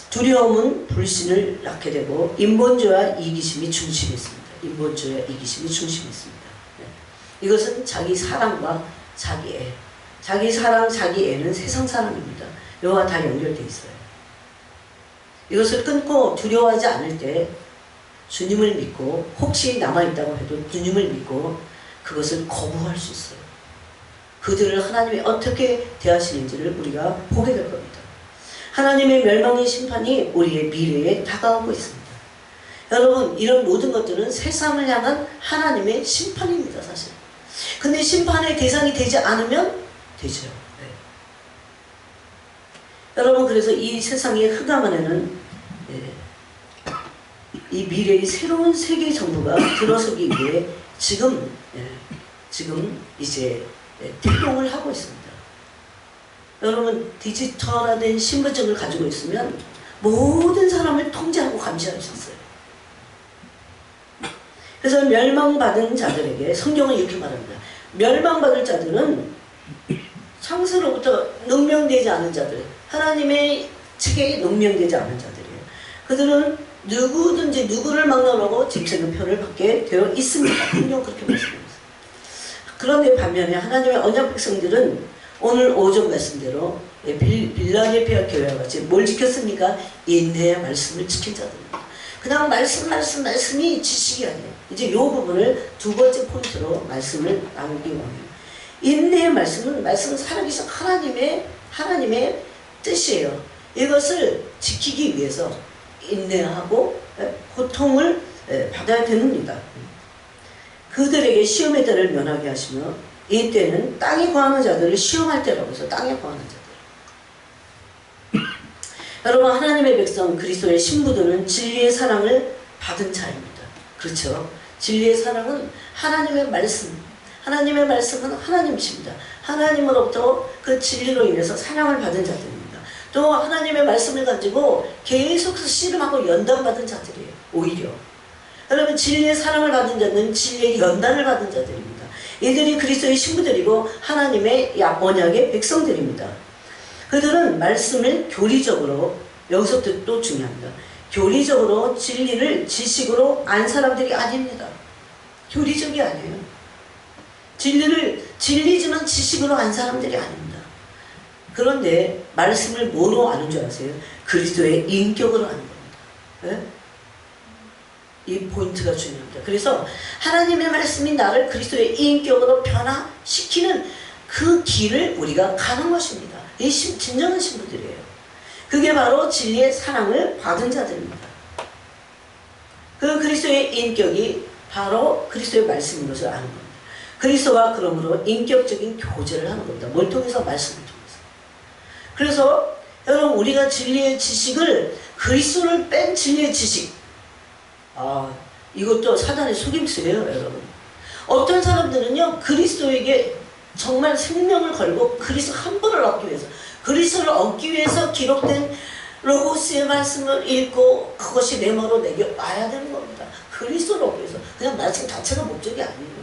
두려움은 불신을 낳게 되고 인본주의와 이기심이 중심에 있습니다. 인본주의와 이기심이 중심에 있습니다. 이것은 자기 사랑과 자기 애, 자기 사랑, 자기 애는 세상 사랑입니다. 이와 다 연결되어 있어요. 이것을 끊고 두려워하지 않을 때 주님을 믿고 혹시 남아있다고 해도 주님을 믿고 그것을 거부할 수 있어요. 그들을 하나님이 어떻게 대하시는지를 우리가 보게 될 겁니다. 하나님의 멸망의 심판이 우리의 미래에 다가오고 있습니다. 여러분 이런 모든 것들은 세상을 향한 하나님의 심판입니다. 사실. 근데 심판의 대상이 되지 않으면 되죠. 여러분 그래서 이 세상의 흑암 안에는 이 미래의 새로운 세계 정부가 들어서기 위해 지금 이제 태동을 하고 있습니다. 여러분 디지털화된 신분증을 가지고 있으면 모든 사람을 통제하고 감시할 수 있어요. 그래서 멸망받은 자들에게 성경은 이렇게 말합니다. 멸망받을 자들은 창세로부터 능명되지 않은 자들, 하나님의 측에 능명되지 않은 자들이에요. 그들은 누구든지 누구를 막론하고 집세는 표를 받게 되어 있습니다. 성경 그렇게 말씀합니다. 그런데 반면에 하나님의 언약 백성들은 오늘 5절 말씀대로 빌라델피아 교회와 같이 뭘 지켰습니까? 인내의 말씀을 지킨 자들입니다. 그냥 말씀이 지식이 아니에요. 이제 이 부분을 두 번째 포인트로 말씀을 나누기 원해요. 인내의 말씀은 살아계신 하나님의 뜻이에요. 이것을 지키기 위해서 인내하고 고통을 받아야 됩니다. 그들에게 시험의 때를 면하게 하시며 이 때는 땅에 거하는 자들을 시험할 때라고 해서 땅에 거하는 자들. 여러분, 하나님의 백성 그리스도의 신부들은 진리의 사랑을 받은 자입니다. 그렇죠? 진리의 사랑은 하나님의 말씀, 하나님의 말씀은 하나님이십니다. 하나님으로부터 그 진리로 인해서 사랑을 받은 자들입니다. 또 하나님의 말씀을 가지고 계속해서 씨름하고 연단받은 자들이에요. 오히려 여러분, 진리의 사랑을 받은 자는 진리의 연단을 받은 자들입니다. 이들이 그리스도의 신부들이고 하나님의 언약의 백성들입니다. 그들은 말씀을 교리적으로, 여기서부터 또 중요합니다. 교리적으로 진리를 지식으로 안 사람들이 아닙니다. 교리적이 아니에요. 진리지만 지식으로 안 사람들이 아닙니다. 그런데 말씀을 뭐로 아는 줄 아세요? 그리스도의 인격으로 아는 겁니다. 네? 이 포인트가 중요합니다. 그래서 하나님의 말씀이 나를 그리스도의 인격으로 변화시키는 그 길을 우리가 가는 것입니다. 이 진정한 신부들이에요. 그게 바로 진리의 사랑을 받은 자들입니다. 그 그리스도의 인격이 바로 그리스도의 말씀인 것을 아는 겁니다. 그리스도와 그러므로 인격적인 교제를 하는 겁니다. 뭘 통해서? 말씀을 통해서. 그래서 여러분, 우리가 진리의 지식을, 그리스도를 뺀 진리의 지식, 이것도 사단의 속임수예요, 여러분. 어떤 사람들은요, 그리스도에게 정말 생명을 걸고 그리스도 한 분을 얻기 위해서, 그리스도를 얻기 위해서 기록된 로고스의 말씀을 읽고 그것이 내 마음으로 내게 와야 되는 겁니다. 그리스도를 얻기 위해서. 그냥 말씀 자체가 목적이 아니에요.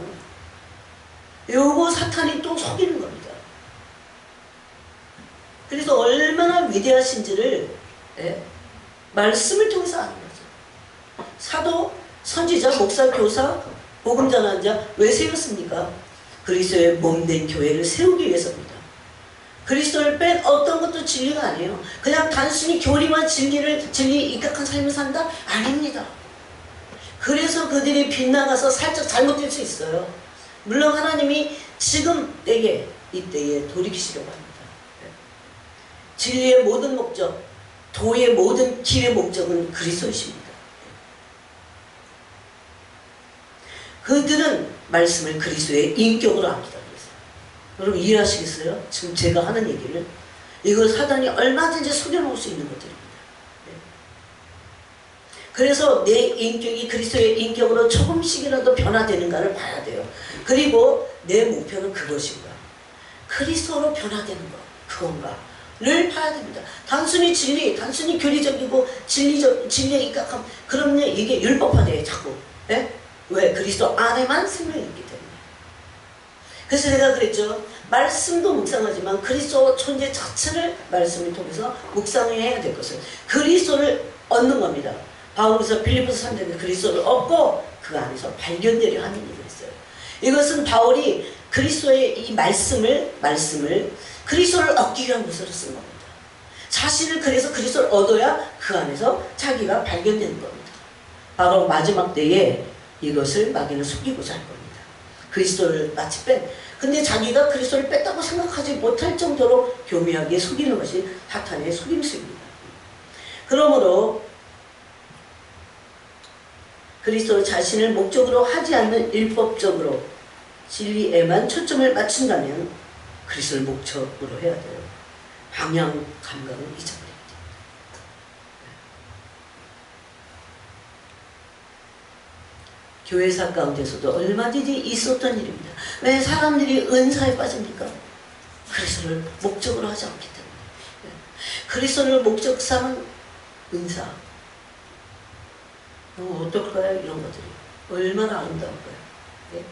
요거 사탄이 또 속이는 겁니다. 그래서 얼마나 위대하신지를 말씀을 통해서 아는 거죠. 사도, 선지자, 목사, 교사, 복음 전하는 자 왜 세웠습니까? 그리스도의 몸된 교회를 세우기 위해서입니다. 그리스도를 뺀 어떤 것도 진리가 아니에요. 그냥 단순히 교리와 진리 입각한 삶을 산다? 아닙니다. 그래서 그들이 빗나가서 살짝 잘못될 수 있어요. 물론 하나님이 지금 이때에 돌이키시려고 합니다. 진리의 모든 목적, 도의 모든 길의 목적은 그리스도이십니다. 그들은 말씀을 그리스도의 인격으로 압니다. 여러분, 이해하시겠어요? 지금 제가 하는 얘기를. 이걸 사단이 얼마든지 속여놓을 수 있는 것들입니다. 그래서 내 인격이 그리스도의 인격으로 조금씩이라도 변화되는가를 봐야 돼요. 그리고 내 목표는 그것인가? 그리스도로 변화되는 것, 그건가?를 봐야 됩니다. 단순히 진리, 단순히 교리적이고 진리에 입각함, 그러면 이게 율법화돼요, 자꾸. 왜? 그리스도 안에만 생명이 있기 때문에. 그래서 제가 그랬죠. 말씀도 묵상하지만 그리스도 존재 자체를 말씀을 통해서 묵상해야 될 것을, 그리스도를 얻는 겁니다. 바울에서 빌립보서 3장에 그리스도를 얻고 그 안에서 발견되려 하는 일을 했어요. 이것은 바울이 그리스도의 이 말씀을 그리스도를 얻기 위한 것으로 쓴 겁니다. 자신을 그래서 그리스도를 얻어야 그 안에서 자기가 발견되는 겁니다. 바로 마지막 때에 이것을 마귀는 속이고자 할 겁니다. 그리스도를 마치 근데 자기가 그리스도를 뺐다고 생각하지 못할 정도로 교묘하게 속이는 것이 사탄의 속임수입니다. 그러므로 그리스도 자신을 목적으로 하지 않는 율법적으로 진리에만 초점을 맞춘다면 그리스도를 목적으로 해야 돼요. 방향 감각을 잊어버립니다. 교회사 가운데서도 얼마든지 있었던 일입니다. 왜 사람들이 은사에 빠집니까? 그리스도를 목적으로 하지 않기 때문에. 그리스도를 목적 삼은 은사. 어떨까요? 이런 것들이. 얼마나 아름다운 거예요. 네?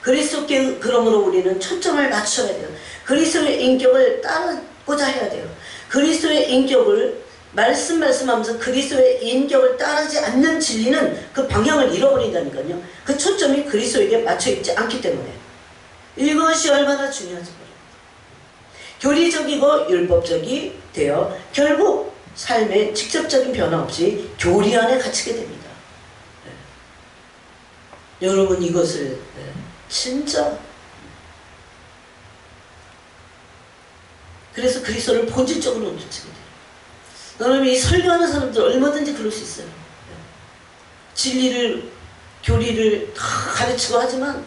그리스도께 그러므로 우리는 초점을 맞춰야 돼요. 그리스도의 인격을 따르고자 해야 돼요. 그리스도의 인격을 말씀하면서 그리스도의 인격을 따르지 않는 진리는 그 방향을 잃어버린다니까요. 그 초점이 그리스도에게 맞춰있지 않기 때문에 이것이 얼마나 중요한지 모릅니다. 교리적이고 율법적이 되어 결국 삶에 직접적인 변화 없이 교리 안에 갇히게 됩니다. 네. 여러분 이것을 진짜 그래서 그리스도를 본질적으로 놓치게 돼요. 여러분 이 설교하는 사람들 얼마든지 그럴 수 있어요. 진리를 교리를 다 가르치고 하지만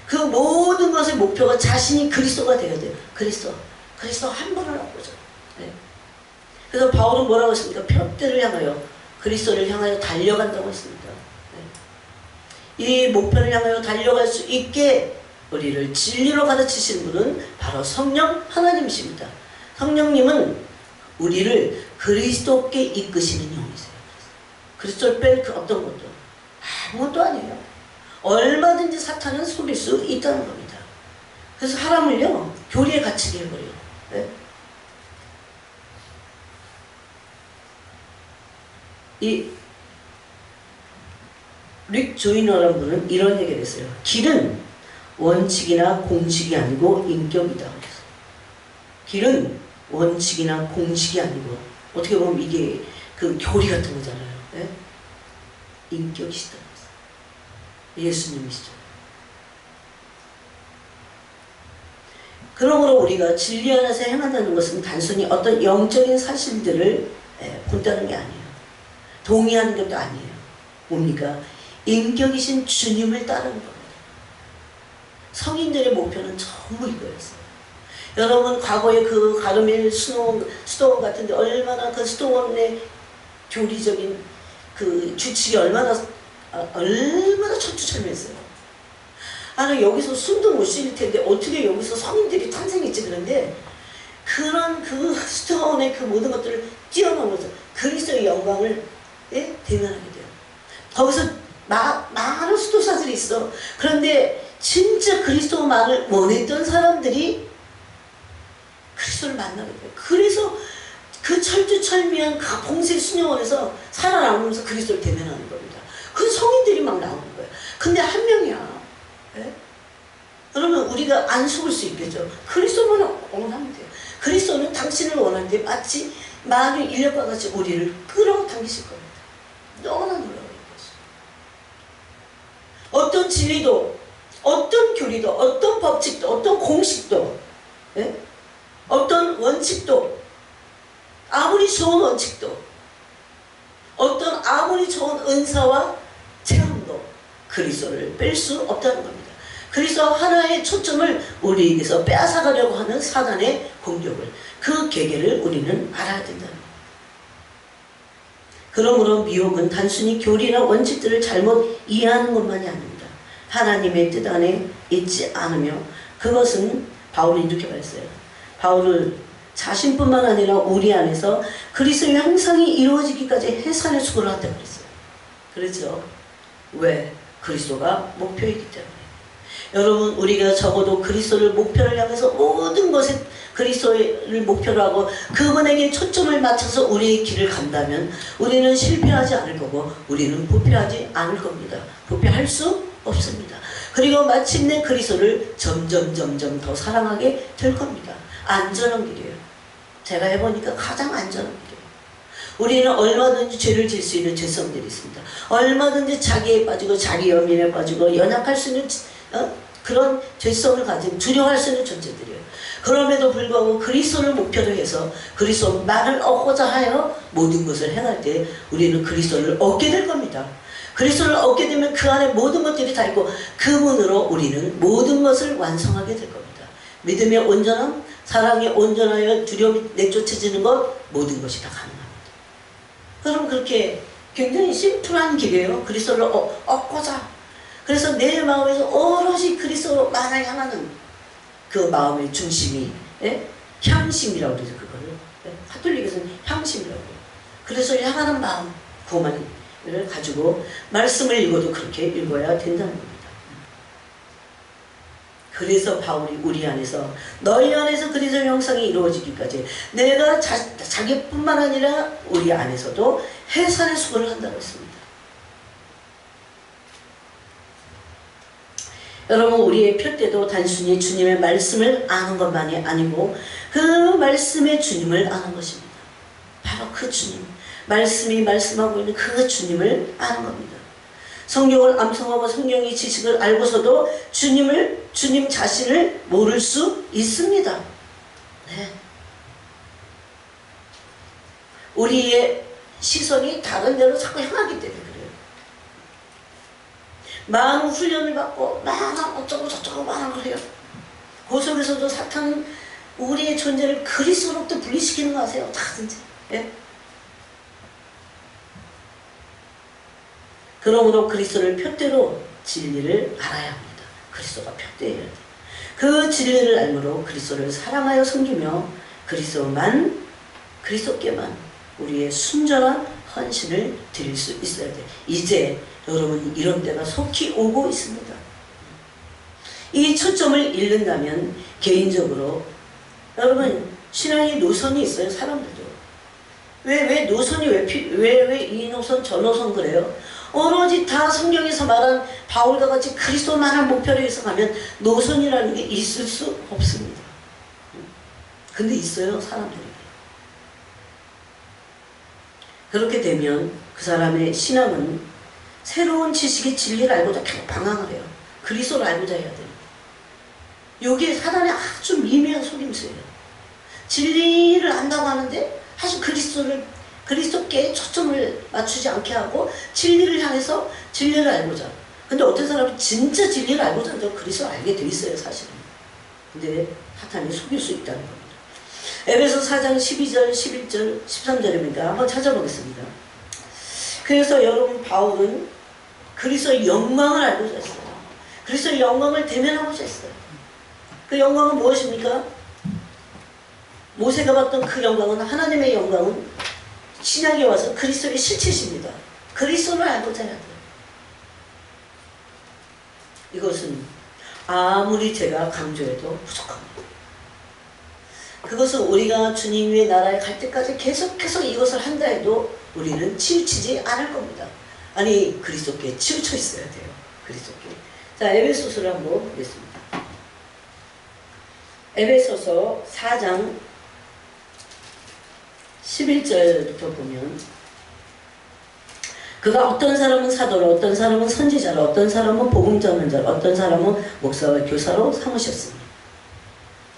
그 모든 것의 목표가 자신이 그리스도가 되어야 돼요. 그리스도 한 분을 알고자. 네. 그래서 바울은 뭐라고 했습니까? 표대를 향하여 그리스도를 향하여 달려간다고 했습니다. 네. 이 목표를 향하여 달려갈 수 있게 우리를 진리로 가르치시는 분은 바로 성령 하나님이십니다. 성령님은 우리를 그리스도께 이끄시는 영이세요. 그리스도를 뺄 그 어떤 것도 아무것도 아니에요. 얼마든지 사탄은 속일 수 있다는 겁니다. 그래서 사람을요 교리에 갇히게 해버려요. 네? 이 릭 조이너라는 분은 이런 얘기를 했어요. 길은 원칙이나 공식이 아니고 인격이다. 그래서 길은 원칙이나 공식이 아니고 어떻게 보면 이게 그 교리 같은 거잖아요. 네? 인격이시다. 예수님이시죠. 그러므로 우리가 진리 안에서 행한다는 것은 단순히 어떤 영적인 사실들을 본다는 게 아니에요. 동의하는 것도 아니에요. 뭡니까? 인격이신 주님을 따르는 겁니다. 성인들의 목표는 전부 이거였어요. 여러분 과거에 그 가르멜 수도원 같은데 얼마나 그 수도원의 교리적인 그 규칙이 얼마나 천추천명했어요. 나는 여기서 숨도 못 쉴 텐데 어떻게 여기서 성인들이 탄생했지. 그런데 그런 그 수도원의 그 모든 것들을 뛰어넘어서 그리스도의 영광을 대면하게 돼요. 거기서 많은 수도사들이 있어. 그런데 진짜 그리스도만을 원했던 사람들이 그리스도를 만나게 돼요. 그래서 그 철두철미한 그 봉쇄 수녀원에서 살아남으면서 그리스도를 대면하는 겁니다. 그 성인들이 막 나오는 거예요. 근데 한 명이야. 네? 그러면 우리가 안 속을 수 있겠죠. 그리스도만 원하면 돼요. 그리스도는 당신을 원하는데 마치 많은 인력과 같이 우리를 끌어당기실 겁니다. 너무나 놀라운 것이. 어떤 진리도, 어떤 교리도, 어떤 법칙도, 어떤 공식도, 네? 어떤 원칙도, 아무리 좋은 원칙도, 어떤 아무리 좋은 은사와 체험도 그리스도를 뺄 수 없다는 겁니다. 그리스도 하나의 초점을 우리에게서 빼앗아가려고 하는 사단의 공격을, 그 계계를 우리는 알아야 된다는 겁니다. 그러므로 미혹은 단순히 교리나 원칙들을 잘못 이해하는 것만이 아닙니다. 하나님의 뜻 안에 있지 않으며, 그것은 바울이 이렇게 말했어요. 바울은 자신뿐만 아니라 우리 안에서 그리스도의 형상이 이루어지기까지 해산의 수고를 한다고 그랬어요. 그렇죠? 왜? 그리스도가 목표이기 때문에. 여러분 우리가 적어도 그리스도를 목표를 향해서 모든 것에 그리스도를 목표로 하고 그분에게 초점을 맞춰서 우리의 길을 간다면 우리는 실패하지 않을 거고 우리는 부패하지 않을 겁니다. 부패할 수 없습니다. 그리고 마침내 그리스도를 점점 더 사랑하게 될 겁니다. 안전한 길이에요. 제가 해보니까 가장 안전한 길이에요. 우리는 얼마든지 죄를 질 수 있는 죄성들이 있습니다. 얼마든지 자기에 빠지고 자기 연민에 빠지고 연약할 수 있는 그런 죄성을 가진 두려워할 수 있는 존재들이에요. 그럼에도 불구하고 그리스도를 목표로 해서 그리스도만을 얻고자 하여 모든 것을 행할 때 우리는 그리스도를 얻게 될 겁니다. 그리스도를 얻게 되면 그 안에 모든 것들이 다 있고 그분으로 우리는 모든 것을 완성하게 될 겁니다. 믿음의 온전함, 사랑의 온전하여 두려움이 내쫓아지는 것, 모든 것이 다 가능합니다. 그럼 그렇게 굉장히 심플한 길이에요. 그리스도를 얻고자. 그래서 내 마음에서 오롯이 그리스도만을 향하는 그 마음의 중심이 향심이라고 그러죠. 그거를 카톨릭에서는 향심이라고 해요. 그래서 향하는 마음, 그것만 가지고 말씀을 읽어도 그렇게 읽어야 된다는 겁니다. 그래서 바울이 우리 안에서 너희 안에서 그리스도의 형상이 이루어지기까지 내가 자기뿐만 아니라 우리 안에서도 해산의 수고를 한다고 했습니다. 여러분, 우리의 표대도 단순히 주님의 말씀을 아는 것만이 아니고 그 말씀의 주님을 아는 것입니다. 바로 그 주님, 말씀이 말씀하고 있는 그 주님을 아는 겁니다. 성경을 암송하고 성경의 지식을 알고서도 주님 자신을 모를 수 있습니다. 네. 우리의 시선이 다른 데로 자꾸 향하기 때문에 그래요. 많은 훈련을 받고 많은 어쩌고 저쩌고 많은 걸 해요. 그 속에서도 사탄은 우리의 존재를 그리스도로부터 분리시키는 거 아세요? 다든지. 예? 그러므로 그리스도를 표대로 진리를 알아야 합니다. 그리스도가 표대여야 돼요. 그 진리를 알므로 그리스도를 사랑하여 섬기며 그리스도께만 우리의 순전한 헌신을 드릴 수 있어야 돼요. 이제 여러분 이런 때가 속히 오고 있습니다. 이 초점을 잃는다면 개인적으로 여러분 신앙의 노선이 있어요. 사람들도. 왜 노선이 왜 이 노선 저 노선 그래요? 오로지 다 성경에서 말한 바울과 같이 그리스도만한 목표를 위해서 가면 노선이라는 게 있을 수 없습니다. 근데 있어요, 사람들이. 그렇게 되면 그 사람의 신앙은 새로운 지식의 진리를 알고자 계속 방황을 해요. 그리스도를 알고자 해야 됩니다. 이게 사단의 아주 미미한 속임수예요. 진리를 안다고 하는데 사실 그리스도께 초점을 맞추지 않게 하고 진리를 향해서 진리를 알고자. 근데 어떤 사람은 진짜 진리를 알고자 하죠. 그리스도를 알게 돼 있어요, 사실은. 근데 사탄이 속일 수 있다는 겁니다. 에베소 4장 12절, 11절, 13절입니다. 한번 찾아보겠습니다. 그래서 여러분 바울은 그리스도의 영광을 알고자 했어요. 그리스도의 영광을 대면하고자 했어요. 그 영광은 무엇입니까? 모세가 봤던 그 영광은 하나님의 영광은 신약에 와서 그리스도의 실체십니다. 그리스도를 알고자 해야 돼요. 이것은 아무리 제가 강조해도 부족합니다. 그것은 우리가 주님의 나라에 갈 때까지 계속해서 이것을 한다 해도 우리는 치우치지 않을 겁니다. 아니 그리스도께 치우쳐 있어야 돼요. 그리스도께. 자, 에베소서를 한번 보겠습니다. 에베소서 4장 11절부터 보면 그가 어떤 사람은 사도로 어떤 사람은 선지자로 어떤 사람은 복음 전문자로 어떤 사람은 목사와 교사로 삼으셨습니다.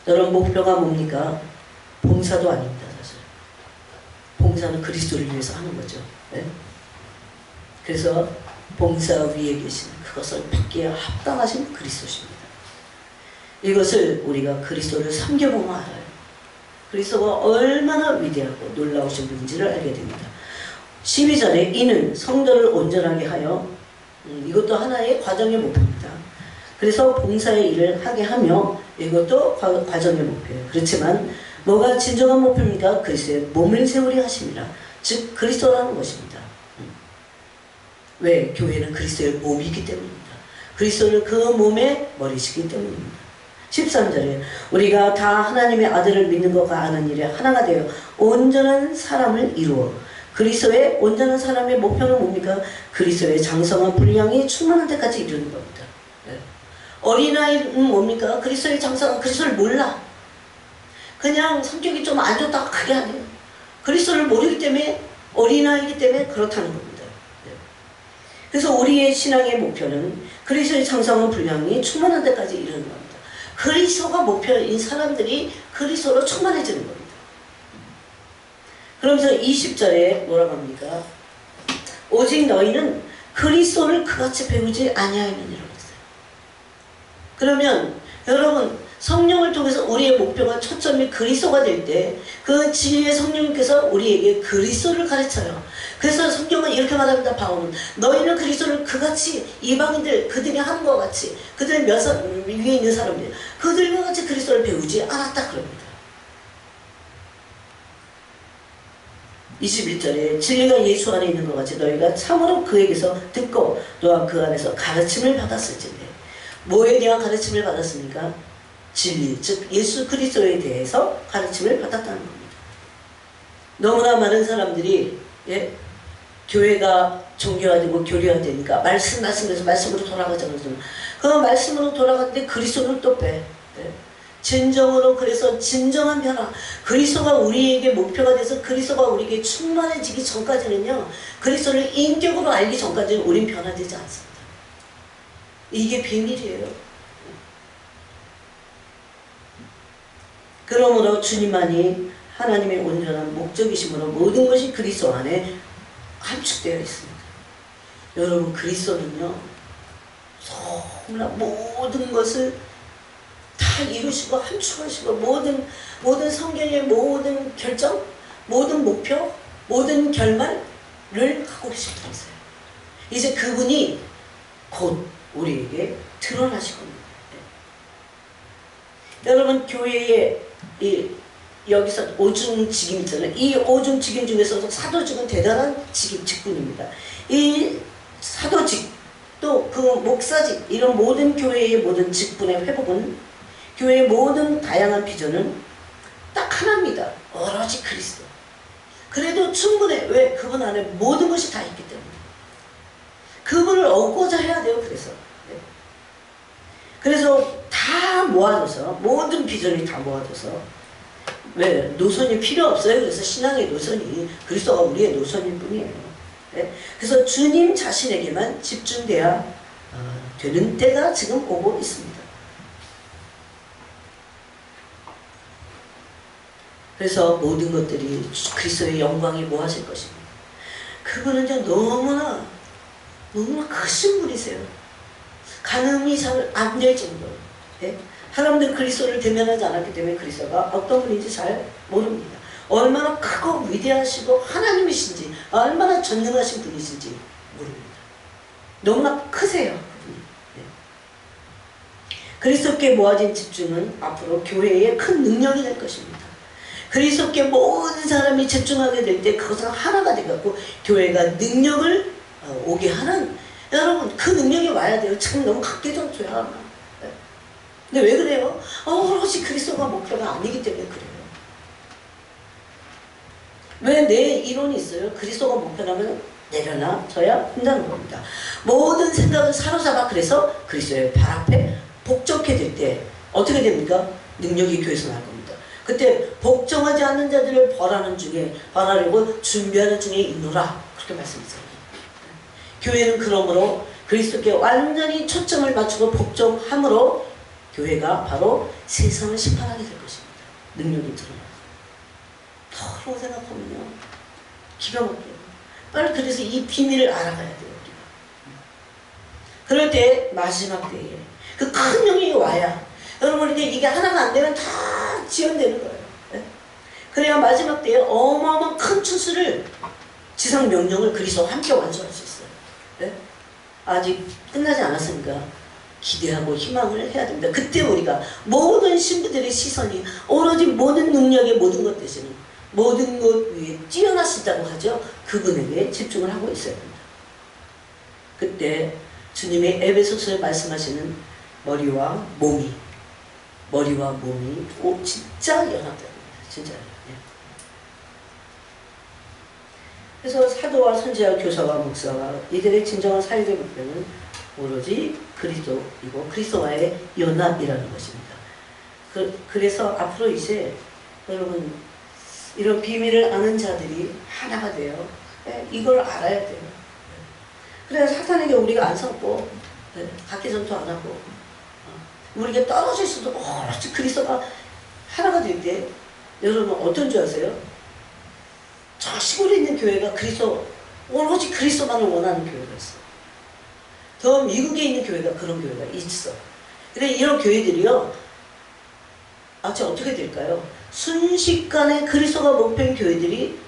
여러분 목표가 뭡니까? 봉사도 아닙니다. 사실 봉사는 그리스도를 위해서 하는 거죠. 네? 그래서 봉사 위에 계신 그것을 받기에 합당하신 그리스도십니다. 이것을 우리가 그리스도를 섬겨보면 알아요. 그리스도가 얼마나 위대하고 놀라우신 분인지를 알게 됩니다. 12절에 이는 성도를 온전하게 하여 이것도 하나의 과정의 목표입니다. 그래서 봉사의 일을 하게 하며 이것도 과정의 목표예요. 그렇지만 뭐가 진정한 목표입니까? 그리스도의 몸을 세우려 하십니다. 즉 그리스도라는 것입니다. 왜? 교회는 그리스도의 몸이기 때문입니다. 그리스도는 그 몸의 머리시기 때문입니다. 13절에 우리가 다 하나님의 아들을 믿는 것과 아는 일에 하나가 되어 온전한 사람을 이루어 그리스도의 온전한 사람의 목표는 뭡니까? 그리스도의 장성한 분량이 충만한 데까지 이르는 겁니다. 네. 어린아이는 뭡니까? 그리스도의 장성한 그리스도를 몰라. 그냥 성격이 좀 안 좋다고 그게 아니에요. 그리스도를 모르기 때문에 어린아이이기 때문에 그렇다는 겁니다. 네. 그래서 우리의 신앙의 목표는 그리스도의 장성한 분량이 충만한 데까지 이르는 겁니다. 그리스도가 목표인 사람들이 그리스도로 충만해지는 겁니다. 그러면서 20절에 뭐라고 합니까? 오직 너희는 그리스도를 그같이 배우지 아니하였느니라고 했어요. 그러면 여러분 성령을 통해서 우리의 목표가 초점이 그리스도가 될 때 그 진리의 성령님께서 우리에게 그리스도를 가르쳐요. 그래서 성경은 이렇게 말합니다. 바울은 너희는 그리스도를 그같이 이방인들 그들이 하는 것 같이 그들 위에 있는 사람들 그들과 같이 그리스도를 배우지 않았다 그럽니다. 21절에 진리가 예수 안에 있는 것 같이 너희가 참으로 그에게서 듣고 또한 그 안에서 가르침을 받았을진데 뭐에 대한 가르침을 받았습니까? 진리, 즉 예수 그리스도에 대해서 가르침을 받았다는 겁니다. 너무나 많은 사람들이 교회가 종교화되고 교리화되니까 말씀에서 말씀으로 돌아가자고 그러잖아요. 그 말씀으로 돌아갔는데 그리스도를 또 빼. 진정으로 그래서 진정한 변화, 그리스도가 우리에게 목표가 돼서 그리스도가 우리에게 충만해지기 전까지는요, 그리스도를 인격으로 알기 전까지는 우린 변화되지 않습니다. 이게 비밀이에요. 그러므로 주님만이 하나님의 온전한 목적이심으로 모든 것이 그리스도 안에 함축되어 있습니다. 여러분, 그리스도는요 너무나 모든 것을 다 이루시고 함축하시고 모든 성경의 모든 결정, 모든 목표, 모든 결말을 하고 계셨어요. 이제 그분이 곧 우리에게 드러나실 겁니다. 여러분, 교회에 여기서 오중직임 있잖아요. 이 오중직임 중에서도 사도직은 대단한 직분입니다. 이 사도직 또 그 목사직, 이런 모든 교회의 모든 직분의 회복은, 교회의 모든 다양한 비전은 딱 하나입니다. 오로지 그리스도. 그래도 충분해. 왜? 그분 안에 모든 것이 다 있기 때문에. 그분을 얻고자 해야 돼요. 그래서 다 모아져서, 모든 비전이 다 모아져서, 왜? 노선이 필요 없어요. 그래서 신앙의 노선이 그리스도가 우리의 노선일 뿐이에요. 그래서 주님 자신에게만 집중돼야 되는 때가 지금 오고 있습니다. 그래서 모든 것들이 그리스도의 영광이 모아질 것입니다. 그분은 너무나 크신 분이세요. 가늠이 잘 안 될 정도로. 사람들 그리스도를 대면하지 않았기 때문에 그리스도가 어떤 분인지 잘 모릅니다. 얼마나 크고 위대하시고 하나님이신지, 얼마나 전능하신 분이신지 모릅니다. 너무나 크세요. 그분이. 그리스도께 모아진 집중은 앞으로 교회의 큰 능력이 될 것입니다. 그리스도께 모든 사람이 집중하게 될 때 그것은 하나가 되고 교회가 능력을 오게 하는, 여러분, 그 능력이 와야 돼요. 지금 너무 각계정초야. 근데 왜 그래요? 오로지 그리스도가 목표가 아니기 때문에 그래요. 왜 내 이론이 있어요? 그리스도가 목표라면 내려놔져야 한다는 겁니다. 모든 생각을 사로잡아 그래서 그리스도의 발 앞에 복종하게 될 때 어떻게 됩니까? 능력이 교회에서 날 겁니다. 그때 복종하지 않는 자들을 벌하려고 준비하는 중에 있노라, 그렇게 말씀하세요. 교회는 그러므로 그리스도께 완전히 초점을 맞추고 복종함으로 교회가 바로 세상을 심판하게 될 것입니다. 능력이 드러나요. 더라고 생각하면요, 기가 막혀요. 빨리 그래서 이 비밀을 알아가야 돼요, 우리가. 그럴 때 마지막 때에 그 큰 영이 와야, 여러분, 이게 하나가 안 되면 다 지연되는 거예요. 그래야 마지막 때에 어마어마한 큰 추수를, 지상 명령을 그리스도와 함께 완수할 수 있어요. 아직 끝나지 않았으니까 기대하고 희망을 해야 됩니다. 그때 우리가 모든 신부들의 시선이 오로지 모든 능력의 모든 것 대신에 모든 것 위에 뛰어나시다고 하죠. 그분에게 집중을 하고 있어야 됩니다. 그때 주님의 에베소서에 말씀하시는 머리와 몸이 진짜 연합됩니다. 진짜요. 그래서 사도와 선지와 교사와 목사와 이들의 진정한 사역의 목표는 오로지 그리스도이고 그리스도와의 연합이라는 것입니다. 그래서 앞으로 이제 여러분, 이런 비밀을 아는 자들이 하나가 돼요. 이걸 알아야 돼요. 그래야 사탄에게 우리가 안 섰고, 각기전투 안 하고, 우리가 떨어질 수도 오로지 그리스도가 하나가 될 때, 여러분 어떤 줄 아세요? 저 시골에 있는 교회가 오로지 그리스도만을 원하는 교회가 있어. 더 미국에 있는 교회가 그런 교회가 있어. 근데 이런 교회들이요, 어떻게 될까요? 순식간에 그리스도가 목표인 교회들이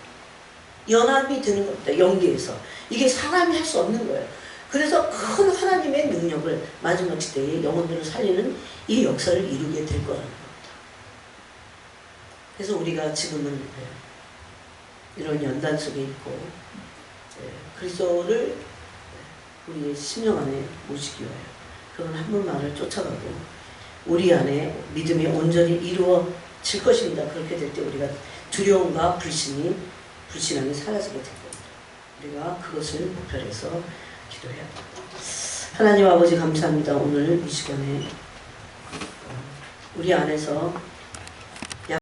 연합이 되는 겁니다. 연계해서. 이게 사람이 할 수 없는 거예요. 그래서 큰 하나님의 능력을 마지막 시대에 영혼들을 살리는 이 역사를 이루게 될 거라는 겁니다. 그래서 우리가 지금은 이런 연단 속에 있고 그리스도를 우리의 심령 안에 모시기 위하여 그런 한 분만을 쫓아가고 우리 안에 믿음이 온전히 이루어질 것입니다. 그렇게 될 때 우리가 두려움과 불신함이 사라지게 될 겁니다. 우리가 그것을 목표로 해서 기도해야 합니다. 하나님 아버지 감사합니다. 오늘 이 시간에 우리 안에서